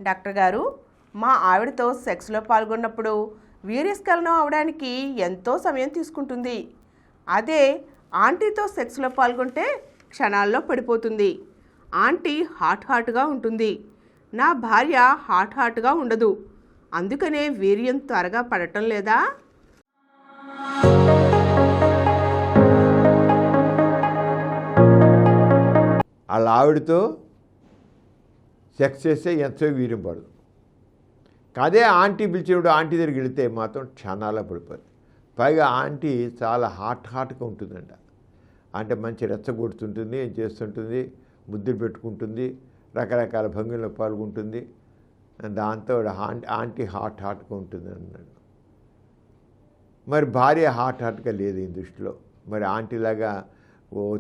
Doctor గారు, మా ఆవిడతో సెక్స్లో పాల్గొన్నప్పుడు వీర్యస్ఖలనం అవడానికి ఎంతో సమయం తీసుకుంటుంది. అదే ఆంటీతో సెక్స్లో పాల్గొంటే క్షణాల్లో పడిపోతుంది. ఆంటీ హాట్గా ఉంటుంది, నా భార్య హాట్గా ఉండదు. అందుకనే వీర్యం త్వరగా పడటం లేదా? వాళ్ళ ఆవిడతో సెక్స్ చేస్తే ఎంతో వీర్యం పడదు. అదే ఆంటీ పిలిచినప్పుడు ఆంటీ దగ్గరికి వెళితే మాత్రం క్షణాల్లో పడిపోతుంది. పైగా ఆంటీ చాలా హాట్గా ఉంటుందంట. అంటే మంచి రెచ్చగొడుతుంటుంది, ఏం చేస్తుంటుంది, ముద్దులు పెట్టుకుంటుంది, రకరకాల భంగిలో పాల్గొంటుంది. దాంతో ఆంటీ హాట్గా ఉంటుంది అన్నాడు. మరి భార్య హాట్గా లేదు ఈ దృష్టిలో. మరి ఆంటీలాగా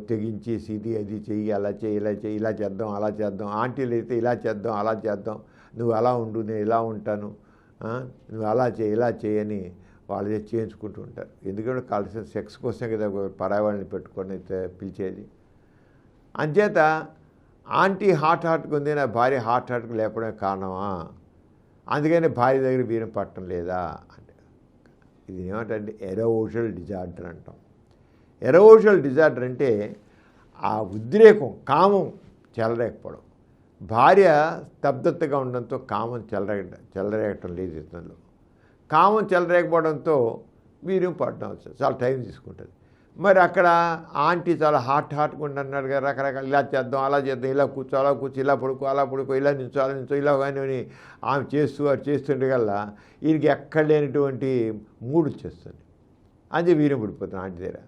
తెగించి ఇది అది చెయ్యి, అలా చెయ్యి, ఇలా చెయ్యి, ఇలా చేద్దాం, అలా చేద్దాం. ఆంటీలు అయితే ఇలా చేద్దాం, అలా చేద్దాం, నువ్వు అలా ఉండు, నేను ఇలా ఉంటాను, నువ్వు అలా చేయి, ఇలా చేయని వాళ్ళు చేయించుకుంటూ ఉంటారు. ఎందుకంటే కావాల్సిన సెక్స్ కోసం కదా పరావాళ్ళని పెట్టుకొని పిలిచేది. అంచేత ఆంటీ హాట్గా ఉంది, నా భార్య హాట్గా లేపడమే కారణమా? అందుకని భార్య దగ్గర వీరం పట్టడం లేదా అంటే ఇది ఏమంటే ఎరోషల్ డిజార్డర్ అంటాం. ఎరోషల్ డిజార్డర్ అంటే ఆ ఉద్రేకం, కామం చెలరేకపోవడం. భార్య స్తబ్దతగా ఉండడంతో కామం చెలరేగటం లేదు ఇతనిలో. కామం చెలరేకపోవడంతో వీర్యం పడడం చాలా టైం తీసుకుంటుంది. మరి అక్కడ ఆంటీ చాలా హాట్గా ఉండన్నాడు కదా, రకరకాల ఇలా చేద్దాం, అలా చేద్దాం, ఇలా కూర్చో, అలా కూర్చో, ఇలా పడుకో, అలా పడుకో, ఇలా నించో, అలా నించో, ఇలా కానీ ఆమె అది చేస్తుండగల్లా వీరికి ఎక్కడ లేనటువంటి మూడు వచ్చేస్తుంది. అది వీర్యం పడిపోతుంది ఆంటీ దగ్గర.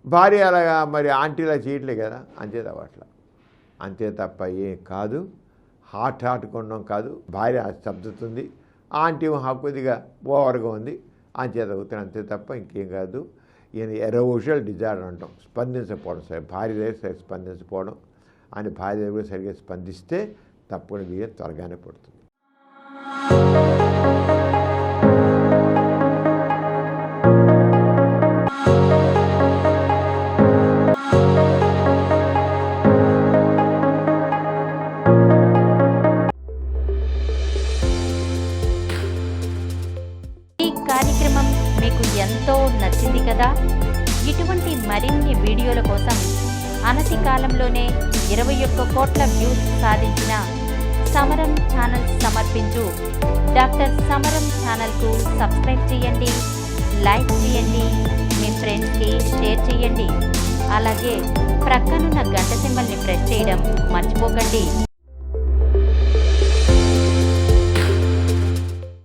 భార్య అలాగా మరి ఆంటీలా చేయట్లే కదా, అంతే అట్లా. అంతే తప్ప ఏం కాదు, హాట్గా ఉండడం కాదు. భార్య స్తబ్దుతుంది, ఆంటీ కొద్దిగా ఓవర్గా ఉంది, అంచేత అవుతుంది, అంతే తప్ప ఇంకేం కాదు. ఈయన ఎరోషల్ డిజార్డర్ అంటాం. స్పందించకపోవడం, సరే భార్య దగ్గర స్పందించకపోవడం అని. భార్య దగ్గర సరిగ్గా స్పందిస్తే తప్పకుండా వీర్యం త్వరగానే పడుతుంది. కార్యక్రమం మీకు ఎంతో నచ్చింది కదా. ఇటువంటి మరిన్ని వీడియోల కోసం అనతి కాలంలోనే 21 కోట్ల వ్యూస్ సాధించిన సమరం ఛానల్ సమర్పించు డాక్టర్ సమరం ఛానల్కు సబ్స్క్రైబ్ చేయండి, లైక్ చేయండి, మీ ఫ్రెండ్స్కి షేర్ చేయండి. అలాగే ప్రక్కనున్న గంట సింబల్ని ప్రెస్ చేయడం మర్చిపోకండి.